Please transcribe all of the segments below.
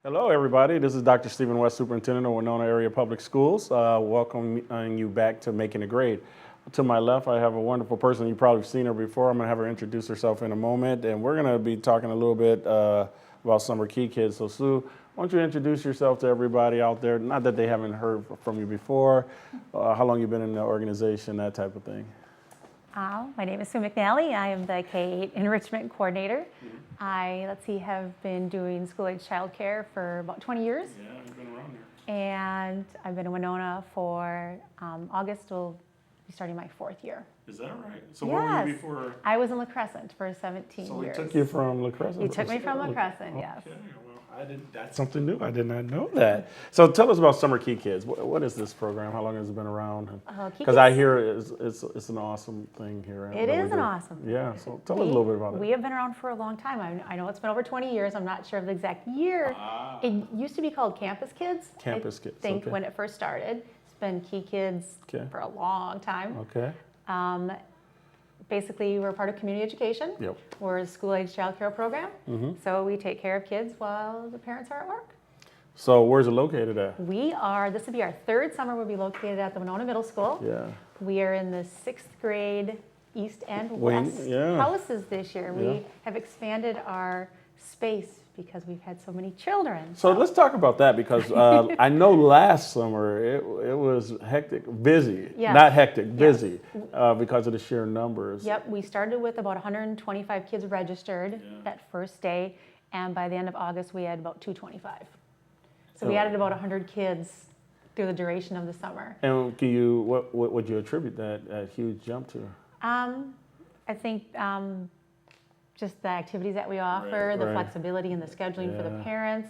Hello, everybody. This is Dr. Stephen West, Superintendent of Winona Area Public Schools. Welcoming you back to Making a Grade. To my left, I have a wonderful person. You've probably seen her before. I'm going to have her introduce herself in a moment, and we're going to be talking a little bit about Summer Key Kids. So, Sue, why don't you introduce yourself to everybody out there? Not that they haven't heard from you before. How long you've been in the organization, that type of thing. My name is Sue McNally. I am the K-8 Enrichment Coordinator. I, have been doing school-age childcare for about 20 years. Yeah, you've been around here. And I've been in Winona for August will be starting my 4th year. Is that right? So where were you before? I was in La Crescent for 17 So years. we took you from La Crescent? You took me from La Crescent, yes. Okay. That's something new. I did not know that. So tell us about Summer Key Kids. What is this program? How long has it been around? Because I hear it's an awesome thing here. It is an awesome thing. Yeah, so tell us a little bit about it. We have been around for a long time. I know it's been over 20 years. I'm not sure of the exact year. It used to be called Campus Kids. Campus Kids, I think when it first started. It's been Key Kids for a long time. Okay. Basically, we're part of community education. Yep. We're a school-age child care program. So we take care of kids while the parents are at work. So where's it located at? This will be our 3rd summer. We'll be located at the Winona Middle School. Yeah. We are in the 6th grade East and West houses this year. We have expanded our space because we've had so many children. So let's talk about that because I know last summer it was hectic, busy, not hectic, busy because of the sheer numbers. Yep, we started with about 125 kids registered that first day, and by the end of August we had about 225. So we added about 100 kids through the duration of the summer. And what would you attribute that huge jump to? I think just the activities that we offer, the flexibility in the scheduling for the parents,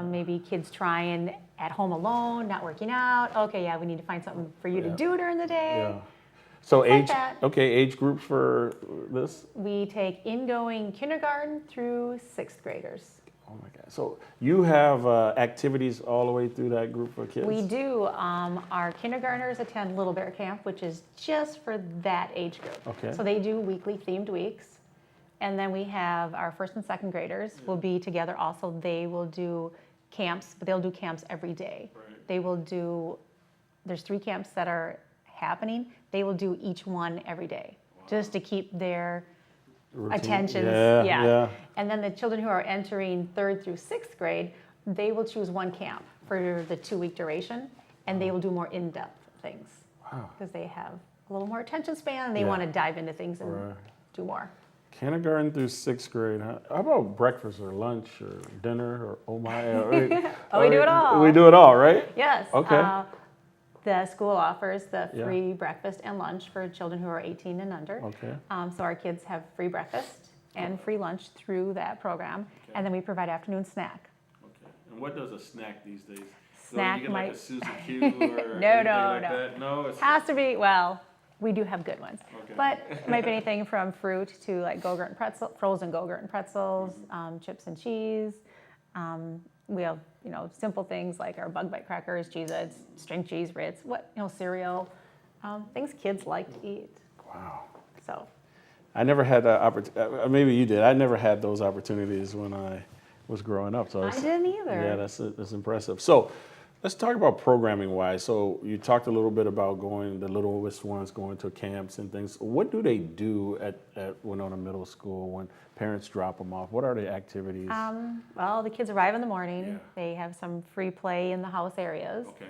maybe kids trying at home alone, not working out. Okay, we need to find something for you to do during the day. Yeah. So age groups for this? We take ingoing kindergarten through 6th graders. Oh my God. So you have activities all the way through that group of kids? We do. Our kindergartners attend Little Bear Camp, which is just for that age group. Okay. So they do weekly themed weeks. And then we have our 1st and 2nd graders will be together also. They will do camps, but they'll do camps every day. Right. They will do, there's 3 camps that are happening. They will do each one every day just to keep their attentions. Yeah. And then the children who are entering 3rd through 6th grade, they will choose one camp for the 2-week duration, and they will do more in-depth things. Wow. Because they have a little more attention span and they want to dive into things and do more. Kindergarten through 6th grade. How about breakfast or lunch or dinner or oh my? We do it all. We do it all, right? Yes. Okay. The school offers the free breakfast and lunch for children who are 18 and under. Okay. So our kids have free breakfast and free lunch through that program, and then we provide afternoon snack. Okay. And what does a snack these days? Snack so you get might like a Suzy Q or anything no. that? No, it has to be. Well, we do have good ones, Okay. but it might be anything from fruit to like Go-Gurt and frozen Go-Gurt and pretzels, chips and cheese. We have simple things like our Bug Bite crackers, Cheez-Its, string cheese, Ritz, cereal, things kids like to eat. Wow. So. I never had that opportunity. Maybe you did. I never had those opportunities when I was growing up. So I didn't either. Yeah, that's impressive. So let's talk about programming wise. So you talked a little bit about the littlest ones going to camps and things. What do they do at Winona Middle School when parents drop them off? What are the activities? Well, the kids arrive in the morning. They have some free play in the house areas. Okay.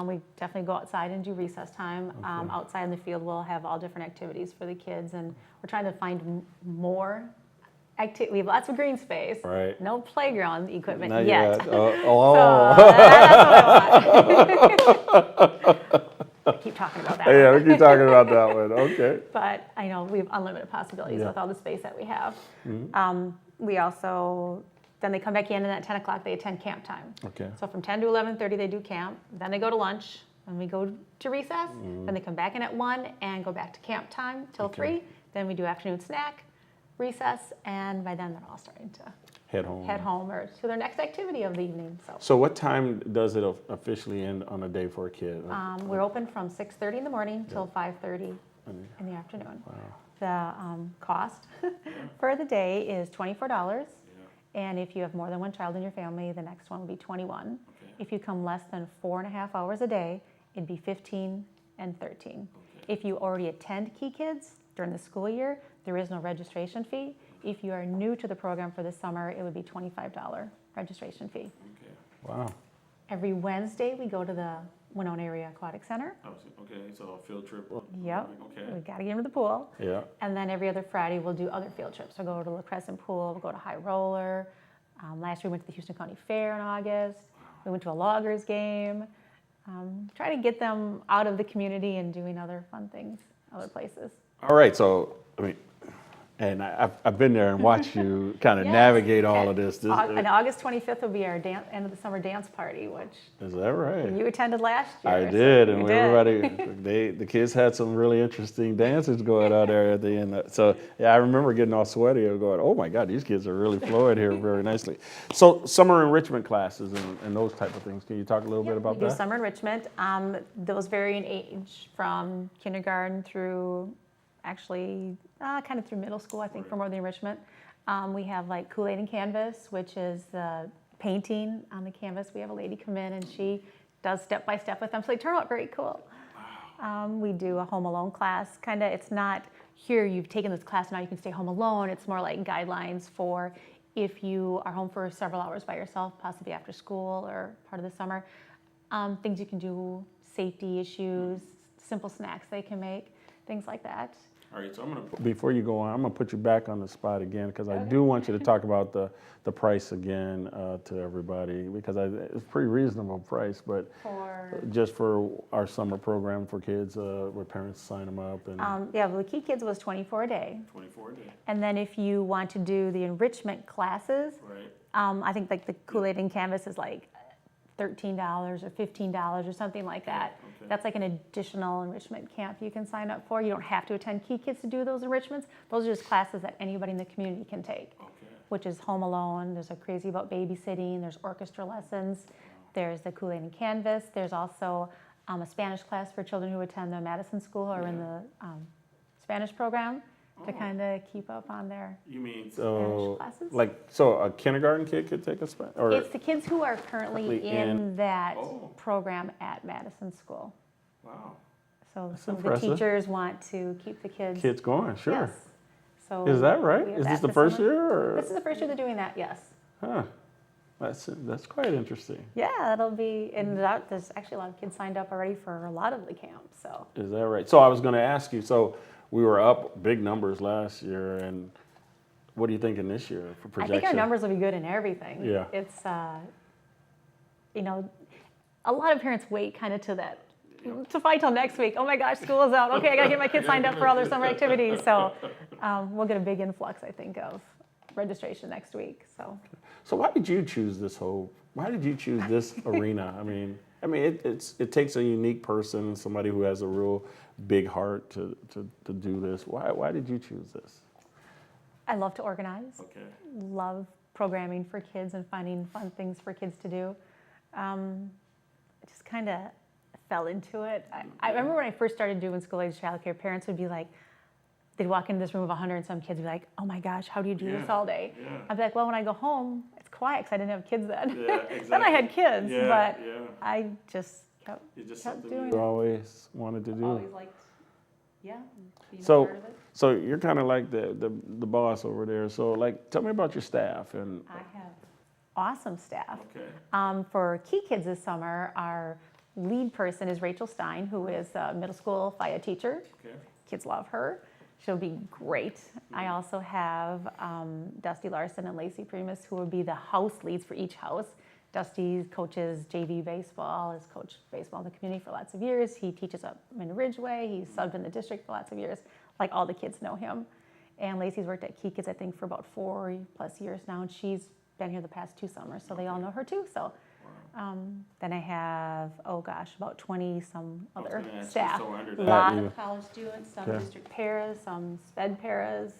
We definitely go outside and do recess time. Outside in the field, we'll have all different activities for the kids, and we're trying to find more activity. We have lots of green space. Right. No playground equipment Not yet. Oh. So that's what I want. I keep talking about that. Yeah, we keep talking about that one. Okay. But I know we have unlimited possibilities with all the space that we have. We also, then they come back in, and at 10 o'clock they attend camp time. Okay. So from 10 to 11:30 they do camp. Then they go to lunch, and we go to recess. Then they come back in at 1 and go back to camp time till 3. Then we do afternoon snack, recess, and by then they're all starting to head home or to their next activity of the evening. So what time does it officially end on a day for a kid? we're open from 6:30 in the morning till 5:30 in the afternoon. Wow. The cost for the day is $24. And if you have more than one child in your family, the next one will be 21. Okay. If you come less than 4.5 hours a day, it'd be 15 and 13. Okay. If you already attend Key Kids during the school year, there is no registration fee. If you are new to the program for the summer, it would be $25 registration fee. Okay. Wow. Every Wednesday, we go to the Winona Area Aquatic Center. Okay, so a field trip. Yep. Okay. We got to get them to the pool. Yeah. And then every other Friday, we'll do other field trips. We'll go to La Crescent Pool, we'll go to High Roller. Last year, we went to the Houston County Fair in August. We went to a Loggers game. Try to get them out of the community and doing other fun things, other places. All right, so, I mean, and I've been there and watched you kind of Yes. navigate all of this. And August 25th will be our end of the summer dance party, which Is that right? you attended last year. I so did, you and did. everybody, the kids had some really interesting dances going on there at the end. So yeah, I remember getting all sweaty and going, "Oh my God, these kids are really flowing here very nicely." So summer enrichment classes and those type of things. Can you talk a little bit about We do that? summer enrichment. Those vary in age from kindergarten through actually kind of through middle school, I think, for more of the enrichment. We have like Kool-Aid and Canvas, which is the painting on the canvas. We have a lady come in and she does step by step with them, so they turn out very cool. We do a home alone class. Kind of, it's not here you've taken this class, now you can stay home alone. It's more like guidelines for if you are home for several hours by yourself, possibly after school or part of the summer. Things you can do, safety issues, simple snacks they can make, things like that. All right, so I'm gonna. Before you go on, I'm gonna put you back on the spot again because I do want you to talk about the price again to everybody because it's a pretty reasonable price, but just for our summer program for kids where parents sign them up and Yeah, well, the Key Kids was $24 a day. 24 a day. And then if you want to do the enrichment classes, Right. I think like the Kool-Aid and Canvas is like $13 or $15 or something like that. Okay. That's like an additional enrichment camp you can sign up for. You don't have to attend Key Kids to do those enrichments. Those are just classes that anybody in the community can take, Okay. which is Home Alone. There's a Crazy About Babysitting. There's orchestra lessons. There's the Kool-Aid and Canvas. There's also a Spanish class for children who attend the Madison School or in the Spanish program to kind of keep up on their You mean so classes? so a kindergarten kid could take a Spanish or It's the kids who are currently in that Oh. program at Madison School. wow. So That's some of the impressive. teachers want to keep the kids. kids going? Sure. Yes. So Is that right? we have Is this that the first summer. year or? This is the first year they're doing that, yes. Huh. That's quite interesting. Yeah, that'll be, and there's actually a lot of kids signed up already for a lot of the camps, so. Is that right? So I was going to ask you. So we were up big numbers last year, and what are you thinking this year for I projection? think our numbers will be good in everything. Yeah. It's, a lot of parents wait kind of to fight till next week. Oh my gosh, school is out. Okay, I gotta get my kids signed up for all their summer activities. So we'll get a big influx, I think, of registration next week. So why did you choose why did you choose this arena? I mean, it takes a unique person, somebody who has a real big heart to do this. Why did you choose this? I love to organize. Okay. Love programming for kids and finding fun things for kids to do. I just kind of fell into it. I remember when I first started doing school-age childcare, parents would be like, they'd walk into this room of 100 and some kids would be like, oh my gosh, how do you do this all day? Yeah. I'd be like, well, when I go home, it's quiet because I didn't have kids then. Yeah, exactly. Then I had kids, Yeah, but yeah. I just kept It's just kept something doing You it. always wanted to do. Always liked, being So- a part of it. So you're kind of like the boss over there. So like, tell me about your staff and I have awesome staff. Okay. For Key Kids this summer, our lead person is Rachel Stein, who is a middle school FIA teacher. Okay. Kids love her. She'll be great. I also have Dusty Larson and Lacey Primus, who will be the house leads for each house. Dusty coaches JV baseball, has coached baseball in the community for lots of years. He teaches up in Ridgeway. He's subbed in the district for lots of years. Like all the kids know him. And Lacey's worked at Key Kids, I think, for about 4+ years now, and she's been here the past 2 summers, so they all know her too. So then I have, about 20 some I was other gonna ask you, staff. so under A that- lot Yeah. of college students, some Okay. district paras, some sped paras.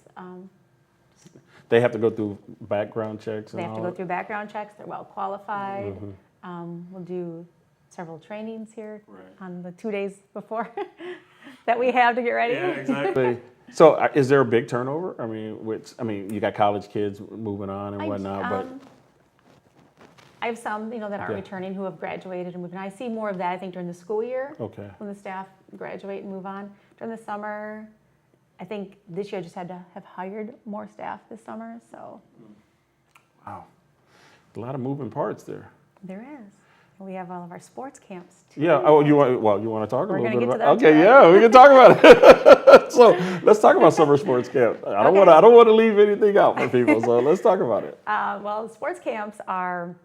they have to go through background checks and They have to all go that? through background checks. They're well qualified. Mm-hmm. We'll do several trainings here Right. on the 2 days before that we have to get ready. Yeah, exactly. So is there a big turnover? I mean, you got college kids moving on and whatnot, but I have some, that aren't returning who have graduated and moved on. I see more of that, I think, during the school year. Okay. When the staff graduate and move on. During the summer, I think this year I just had to have hired more staff this summer, so. Wow. A lot of moving parts there. There is. We have all of our sports camps too. Yeah. Oh, you want to talk a little bit about? We're gonna get to that. Okay. Yeah, we can talk about it. So let's talk about summer sports camp. I don't want to leave anything out for people. So let's talk about it. Well, sports camps are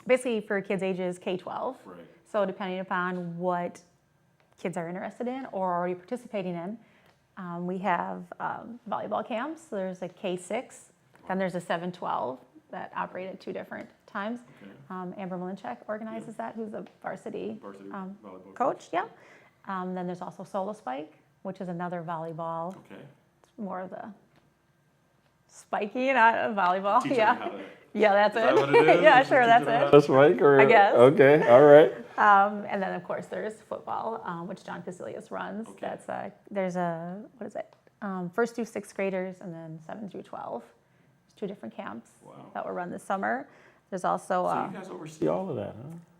basically for kids ages K-12. Right. So depending upon what kids are interested in or already participating in, we have volleyball camps. So there's a K-6, then there's a 7-12 that operate at 2 different times. Okay. Amber Malinchek organizes that, who's a varsity volleyball coach. Yeah. Then there's also Solo Spike, which is another volleyball. Okay. It's more of the spiky, not volleyball. Teach them Yeah. how to- Yeah, that's Is it. that what it is? Yeah, Is sure, teach that's them how it. That's right. Or, I guess. Okay. All right. And then, of course, there's football, which John Casilius runs. Okay. That's there's a, what is it? 1st through 6th graders, and then 7 through 12. There's 2 different camps that will run this summer. There's also. So you guys oversee all of that,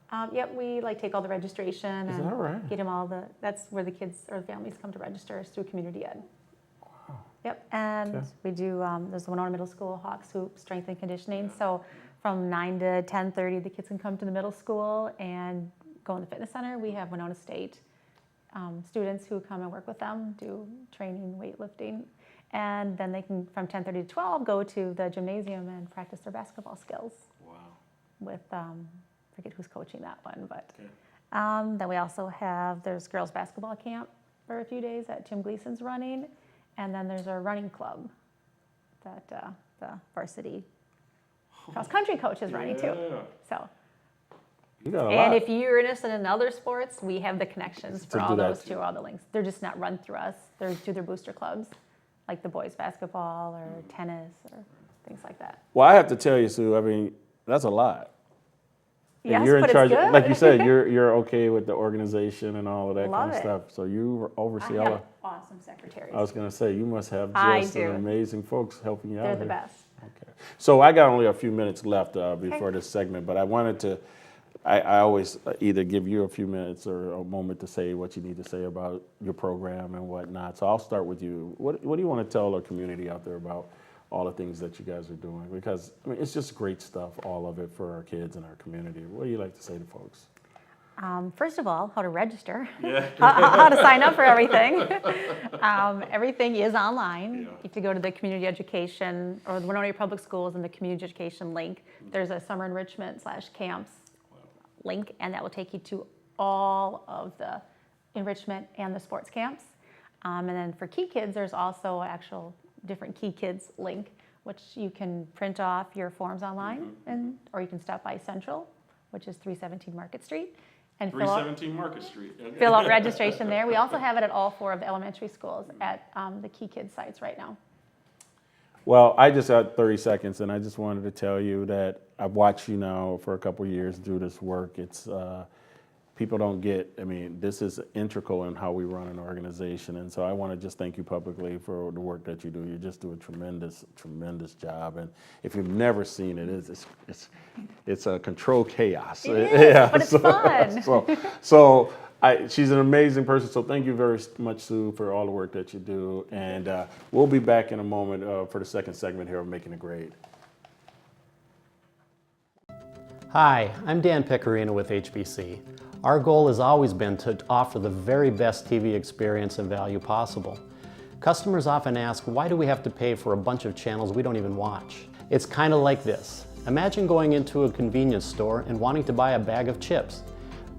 huh? Yep, we take all the registration Is and that right? get them all that's where the kids or the families come to register is through community ed. Wow. Yep, and Okay. we do, there's the Winona Middle School Hawks Hoop Strength and Conditioning. So from 9 to 10:30, the kids can come to the middle school and go in the fitness center. We have Winona State students who come and work with them, do training, weightlifting. And then they can, from 10:30 to 12, go to the gymnasium and practice their basketball skills Wow. with, I forget who's coaching that one, but Okay. then we also have, there's girls basketball camp for a few days that Tim Gleason's running. And then there's a running club that the varsity cross-country coach is running too. Yeah. So, You got a and lot. if you're interested in other sports, we have the connections for To all do that those too. too, all the links. They're just not run through us. They're through their booster clubs, like the boys basketball or tennis or things like that. Well, I have to tell you, Sue. I mean, that's a lot. And Yes, you're in but charge. it's good. Like you said, you're okay with the organization and all of that Love kind of it. stuff. So you oversee I all have of. awesome secretaries. I was going to say you must have I just do. amazing folks helping you out. They're the here. best. Okay. So I got only a few minutes left before this segment, but I wanted to. I always either give you a few minutes or a moment to say what you need to say about your program and whatnot. So I'll start with you. What do you want to tell our community out there about all the things that you guys are doing? Because I mean, it's just great stuff, all of it for our kids and our community. What do you like to say to folks? First of all, how to register, Yeah. how to sign up for everything. Everything is online. Yeah. If you go to the community education or the Winona Public Schools and the community education link, there's a summer enrichment /camps link, and that will take you to all of the enrichment and the sports camps. And then for Key Kids, there's also an actual different Key Kids link, which you can print off your forms online, or you can stop by Central, which is 317 Market Street, and fill out 317 Market Street. Okay. fill out registration there. We also have it at all 4 of the elementary schools at the Key Kids sites right now. Well, I just had 30 seconds, and I just wanted to tell you that I've watched you now for a couple of years do this work. It's people don't get. I mean, this is integral in how we run an organization, and so I want to just thank you publicly for the work that you do. You just do a tremendous, tremendous job, and if you've never seen it, it's a controlled chaos. It is, but it's fun. So she's an amazing person, so thank you very much, Sue, for all the work that you do. And we'll be back in a moment for the second segment here of Making It Great. Hi, I'm Dan Picarino with HBC. Our goal has always been to offer the very best TV experience and value possible. Customers often ask, why do we have to pay for a bunch of channels we don't even watch? It's kind of like this. Imagine going into a convenience store and wanting to buy a bag of chips.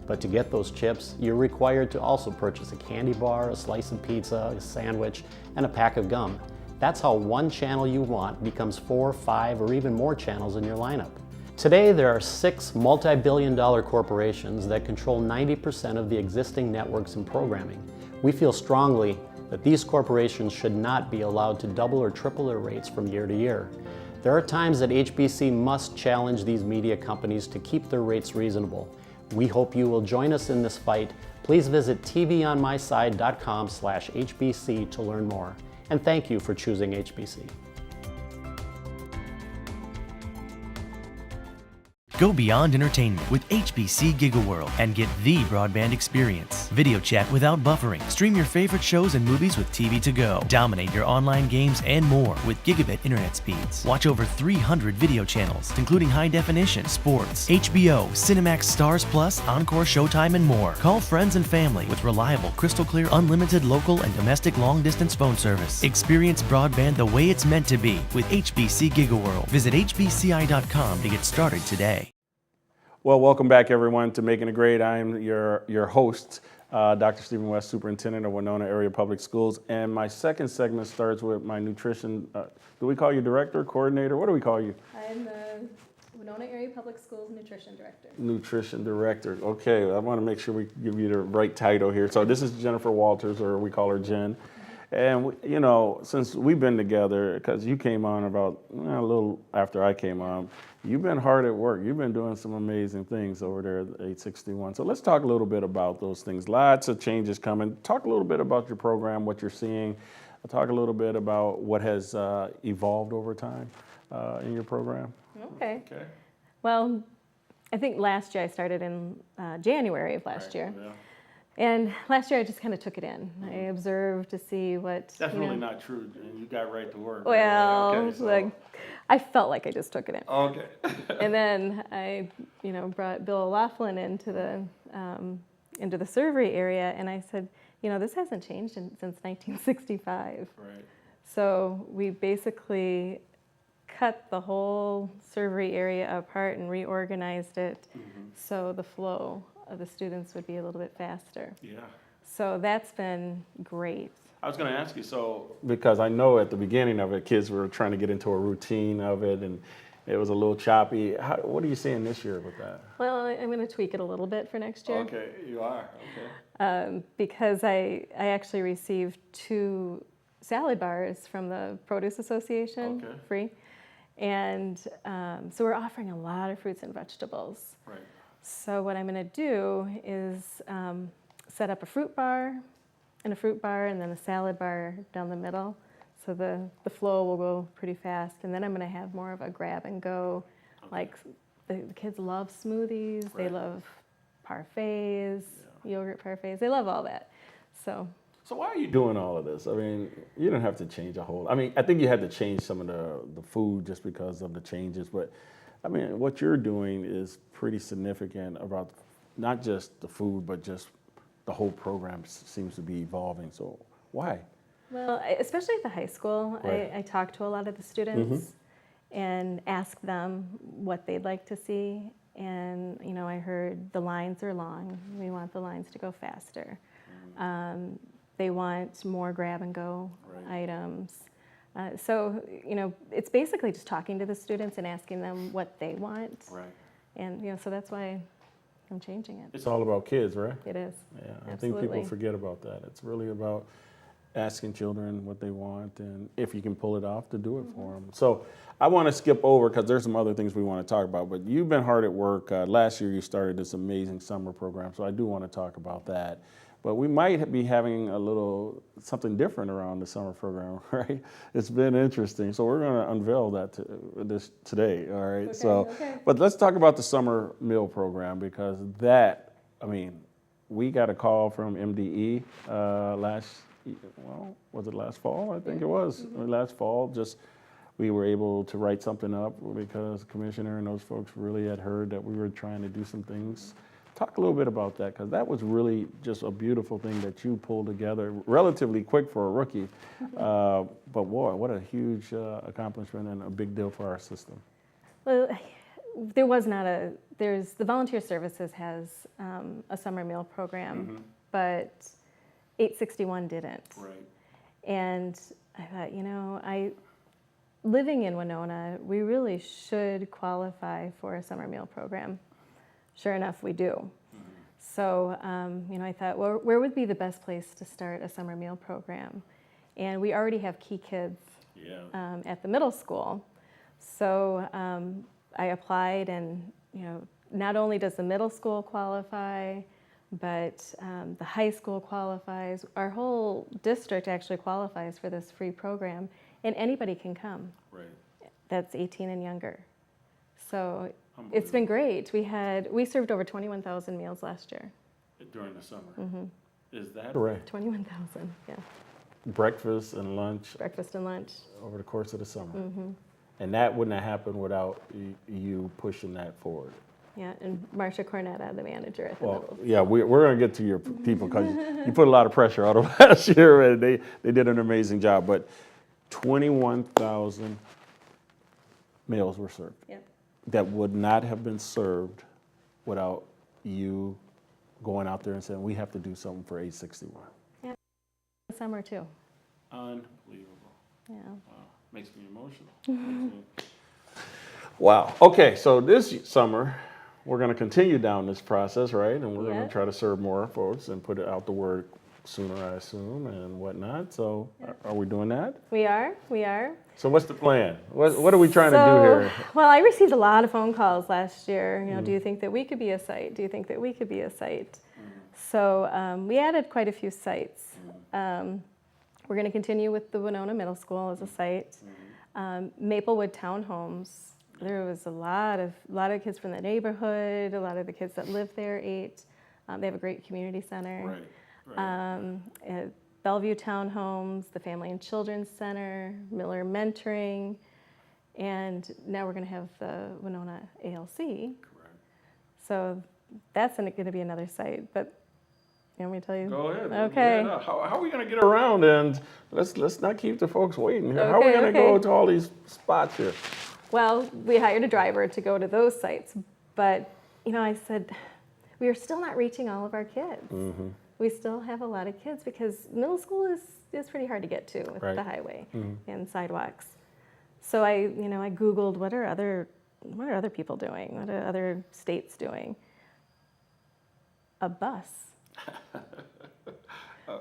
But to get those chips, you're required to also purchase a candy bar, a slice of pizza, a sandwich, and a pack of gum. That's how one channel you want becomes 4, 5, or even more channels in your lineup. Today, there are 6 multi-billion-dollar corporations that control 90% of the existing networks and programming. We feel strongly that these corporations should not be allowed to double or triple their rates from year to year. There are times that HBC must challenge these media companies to keep their rates reasonable. We hope you will join us in this fight. Please visit tvonmyside.com/HBC to learn more. and thank you for choosing HBC. Go beyond entertainment with HBC GigaWorld and get the broadband experience. Video chat without buffering. Stream your favorite shows and movies with TV to go. Dominate your online games and more with gigabit internet speeds. Watch over 300 video channels, including high definition, sports, HBO, Cinemax Stars Plus, Encore Showtime, and more. Call friends and family with reliable, crystal clear, unlimited local and domestic long distance phone service. Experience broadband the way it's meant to be with HBC GigaWorld. Visit hbci.com to get started today. Well, welcome back, everyone, to Making It Great. I am your host, Dr. Stephen West, Superintendent of Winona Area Public Schools. And my second segment starts with my nutrition. Do we call you director, coordinator? What do we call you? I'm the Winona Area Public Schools Nutrition Director. Nutrition Director. Okay, I want to make sure we give you the right title here. So this is Jennifer Walters, or we call her Jen. And, you know, since we've been together, because you came on about a little after I came on, you've been hard at work. You've been doing some amazing things over there at 861. So let's talk a little bit about those things. Lots of changes coming. Talk a little bit about your program, what you're seeing. Talk a little bit about what has evolved over time in your program. Okay. Well, I think last year I started in January of last year. Yeah. And last year I just kind of took it in. I observed to see what. That's really not true, and you got right to work. Well, Okay, so. like, I felt like I just took it in. Okay. And then I, brought Bill O'Laughlin into the surgery area, and I said, this hasn't changed since 1965. Right. So we basically cut the whole surgery area apart and reorganized it so the flow of the students would be a little bit faster. Yeah. So that's been great. I was going to ask you, because I know at the beginning of it, kids were trying to get into a routine of it, and it was a little choppy. What are you seeing this year with that? Well, I'm going to tweak it a little bit for next year. Okay, you are. Okay. Because I actually received 2 salad bars from the Produce Association, free. And so we're offering a lot of fruits and vegetables. Right. So what I'm going to do is set up a fruit bar, and then a salad bar down the middle. So the flow will go pretty fast. And then I'm going to have more of a grab and go. Like the kids love smoothies. Right. They love parfaits, yogurt parfaits. They love all that. So why are you doing all of this? I mean, you don't have to change a whole. I mean, I think you had to change some of the food just because of the changes. But I mean, what you're doing is pretty significant about not just the food, but just the whole program seems to be evolving. So why? Well, especially at the high school, Right. I talk to a lot of the students and ask them what they'd like to see. And, I heard the lines are long. We want the lines to go faster. They want more grab and go items. So, it's basically just talking to the students and asking them what they want. Right. And, so that's why I'm changing it. It's all about kids, right? It is. Yeah, I think Absolutely. people forget about that. It's really about asking children what they want, and if you can pull it off, to do it for them. So I want to skip over, because there's some other things we want to talk about, but you've been hard at work. Last year you started this amazing summer program, so I do want to talk about that. But we might be having a little something different around the summer program, right? It's been interesting. So we're going to unveil that today, all right? Okay. But let's talk about the summer meal program, because that, we got a call from MDE was it last fall? I think it was. Last fall, we were able to write something up because the commissioner and those folks really had heard that we were trying to do some things. Talk a little bit about that, because that was really just a beautiful thing that you pulled together, relatively quick for a rookie. But boy, what a huge accomplishment and a big deal for our system. Well, the Volunteer Services has a summer meal program, but 861 didn't. Right. And I thought, living in Winona, we really should qualify for a summer meal program. Sure enough, we do. So, I thought, well, where would be the best place to start a summer meal program? And we already have Key Kids at the middle school. So I applied, and, not only does the middle school qualify, but the high school qualifies. Our whole district actually qualifies for this free program, and anybody can come. Right. That's 18 and younger. So it's been great. We served over 21,000 meals last year. During the summer. Mm-hmm. Is that Correct. 21,000, yeah. Breakfast and lunch Breakfast and lunch. over the course of the summer. Mm-hmm. And that wouldn't have happened without you pushing that forward. Yeah, and Marcia Cornetta, the manager at the Well, middle. yeah, we're going to get to your people because you put a lot of pressure on them last year, and they did an amazing job. But 21,000 meals were served. Yep. That would not have been served without you going out there and saying, we have to do something for age 61. Summer too. unbelievable? Yeah. Wow. Makes me emotional. Wow. Okay, so this summer, we're going to continue down this process, right? And we're going Yeah. to try to serve more folks and put it out the word sooner, I assume, and whatnot. So are we doing that? We are. So what's the plan? What are we trying to do here? Well, I received a lot of phone calls last year. You know, do you think that we could be a site? Do you think that we could be a site? So we added quite a few sites. We're going to continue with the Winona Middle School as a site. Maplewood Townhomes. There was a lot of kids from the neighborhood. A lot of the kids that live there ate. They have a great community center. Right. At Bellevue Townhomes, the Family and Children's Center, Miller Mentoring, and now we're going to have the Winona ALC. Correct. So that's going to be another site. But you want me to tell you? Go ahead. Okay. Yeah, How are we going to get around? And let's not keep the folks waiting here. How are we going to Okay. go to all these spots here? Well, we hired a driver to go to those sites, but you know, I said we are still not reaching all of our kids. Mm-hmm. We still have a lot of kids because middle school is pretty hard to get to with Right. the highway Mhm. and sidewalks. So I Googled what are other people doing? What are other states doing? A bus,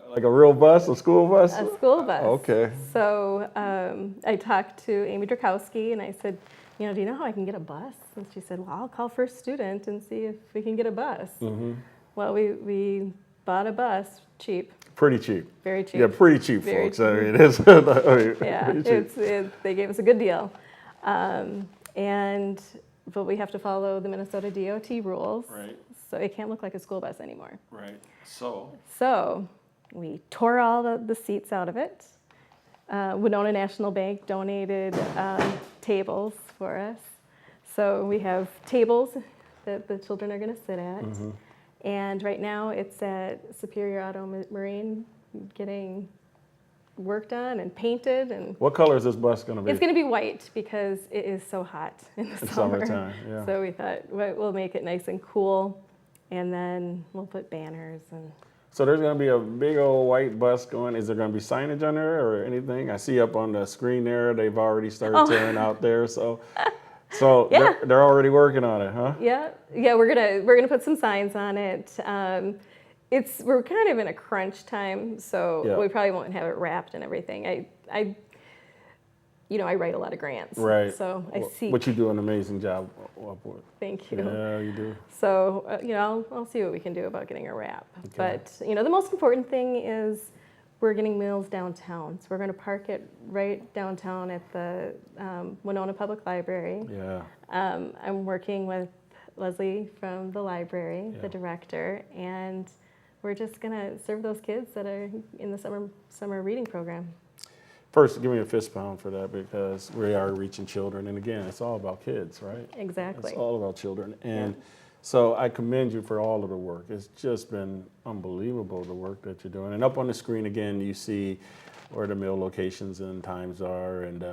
Like a real bus, a school bus? a school bus. Okay. So I talked to Amy Drakowski and I said, do you know how I can get a bus? And she said, well, I'll call First Student and see if we can get a bus. Mm-hmm. Well, we bought a bus, cheap, Pretty cheap. very cheap. Yeah, pretty cheap, Very folks. I mean, it's Yeah, pretty cheap. they gave us a good deal. But we have to follow the Minnesota DOT rules. Right. So it can't look like a school bus anymore. Right. So, So we tore all the seats out of it. Winona National Bank donated tables for us. So we have tables that the children are going to sit at. Mm-hmm. And right now it's at Superior Auto Marine getting worked on and painted. And What color is this bus going to be? it's going to be white because it is so hot in the It's summer. summertime, yeah. So we thought we'll make it nice and cool. And then we'll put banners and So there's going to be a big old white bus going. Is there going to be signage on there or anything? I see up on the screen there, they've already started tearing out there. So Yeah. they're already working on it, huh? yeah, we're gonna put some signs on it. We're kind of in a crunch time, so Yeah. we probably won't have it wrapped and everything. I write a lot of grants, Right. So I see. But you do an amazing job up with. Thank you. Yeah, you do. So I'll see what we can do about getting a wrap. But the most important thing is we're getting meals downtown. So we're going to park it right downtown at the Winona Public Library. Yeah. I'm working with Leslie from the library, Yeah. the director, and we're just going to serve those kids that are in the summer reading program. First, give me a fist pound for that because we are reaching children. And again, it's all about kids, right? Exactly. It's all about children. And so I commend you for all of the work. It's just been unbelievable, the work that you're doing. And up on the screen, again, you see where the meal locations and times are. And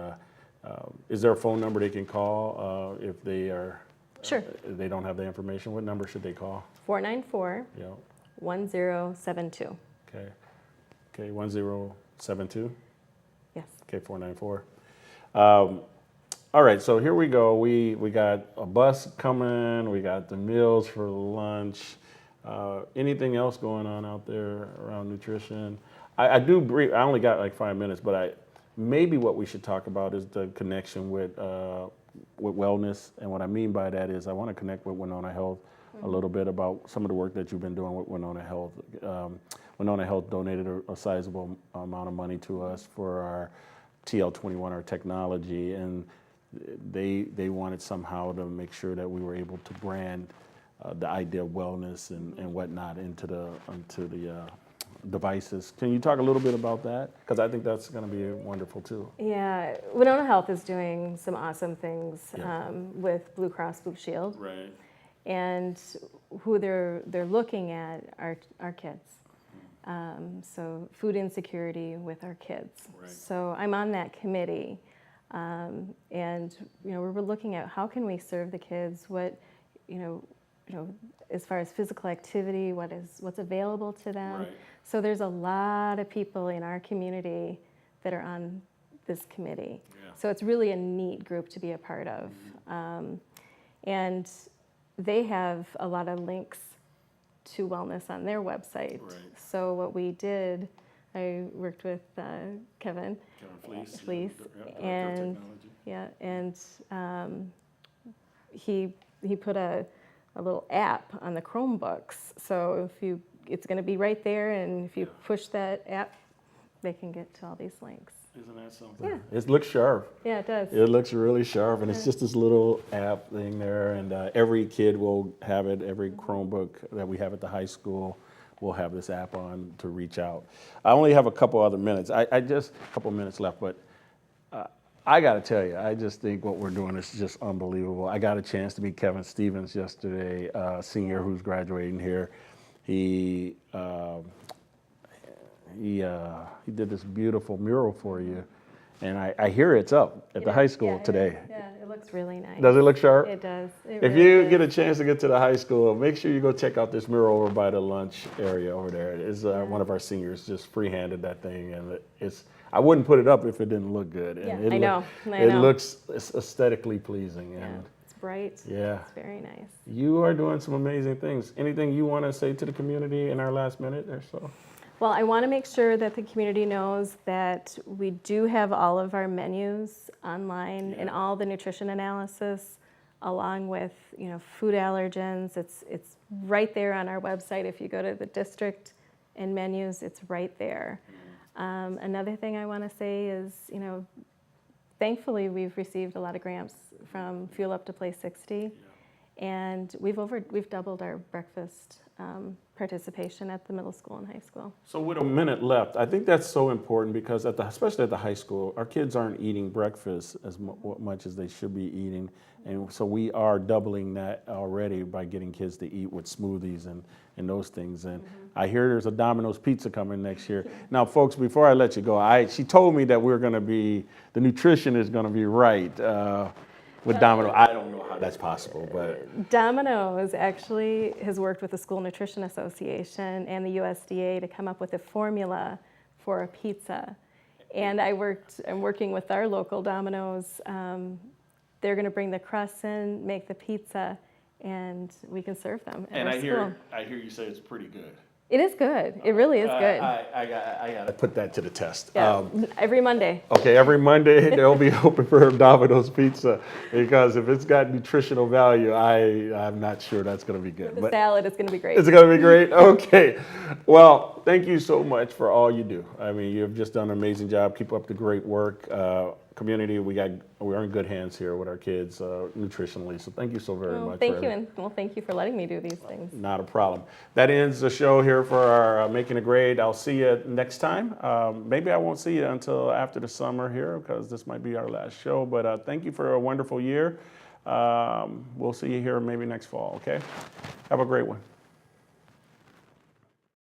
is there a phone number they can call if they are, Sure. if they don't have the information? What number should they call? 494-1072. Yeah. Okay, 1072? Yes. Okay, 494. All right, so here we go. We got a bus coming. We got the meals for lunch. Anything else going on out there around nutrition? I only got like 5 minutes, but maybe what we should talk about is the connection with wellness. And what I mean by that is I want to connect with Winona Health a little bit about some of the work that you've been doing with Winona Health. Winona Health donated a sizable amount of money to us for our TL21, our technology, and they wanted somehow to make sure that we were able to brand the idea of wellness and whatnot into the devices. Can you talk a little bit about that? Because I think that's going to be wonderful too. Yeah, Winona Health is doing some awesome things Yeah. with Blue Cross Blue Shield, Right. and who they're looking at are kids. So food insecurity with our kids. Right. So I'm on that committee, and we're looking at how can we serve the kids. What as far as physical activity, what's available to them. Right. So there's a lot of people in our community that are on this committee. Yeah. So it's really a neat group to be a part of. And they have a lot of links to wellness on their website. Right. So what we did, I worked with Kevin Kevin Fleece. Fleece, Director of and Technology. yeah, and he put a little app on the Chromebooks. So it's going to be right there, and if you push that app, they can get to all these links. Isn't that something? Yeah, It looks sharp. yeah, it does. It looks really sharp, and it's just this little app thing there, and every kid will have it. Every Chromebook that we have at the high school will have this app on to reach out. I only have a couple other minutes. I just a couple minutes left, but I got to tell you, I just think what we're doing is just unbelievable. I got a chance to meet Kevin Stevens yesterday, senior who's graduating here. He did this beautiful mural for you, and I hear it's up at the high school today. Yeah, it looks really nice. Does it look sharp? It does. It If really you does. get a chance to get to the high school, make sure you go check out this mural over by the lunch area over there. It's one of our seniors just freehanded that thing, and I wouldn't put it up if it didn't look good. And Yeah, I know. It looks aesthetically pleasing, Yeah, and it's bright. yeah. It's very nice. You are doing some amazing things. Anything you want to say to the community in our last minute or so? Well, I want to make sure that the community knows that we do have all of our menus online and all the nutrition analysis, along with food allergens. It's right there on our website. If you go to the district and menus, it's right there. Another thing I want to say is, thankfully we've received a lot of grants from Fuel Up to Play 60, and we've doubled our breakfast participation at the middle school and high school. So with a minute left, I think that's so important because especially at the high school, our kids aren't eating breakfast as much as they should be eating. And so we are doubling that already by getting kids to eat with smoothies and those things. And I hear there's a Domino's pizza coming next year. Now, folks, before I let you go, she told me that the nutrition is going to be right with Domino. I don't know how that's possible, but. Domino's actually has worked with the School Nutrition Association and the USDA to come up with a formula for a pizza. And I'm working with our local Domino's. They're going to bring the crust in, make the pizza, and we can serve them at our school. I hear you say it's pretty good. It is good. It really is good. I got to put that to the test. Yeah, every Monday. Okay, every Monday they'll be open for Domino's Pizza because if it's got nutritional value, I'm not sure that's going to be good. The salad is going to be great. It's going to be great? Okay. Well, thank you so much for all you do. I mean, you've just done an amazing job. Keep up the great work. Community, we're in good hands here with our kids nutritionally. So thank you so very much. Thank you, and thank you for letting me do these things. Not a problem. That ends the show here for our Making a Grade. I'll see you next time. Maybe I won't see you until after the summer here because this might be our last show. But thank you for a wonderful year. We'll see you here maybe next fall, okay? Have a great one.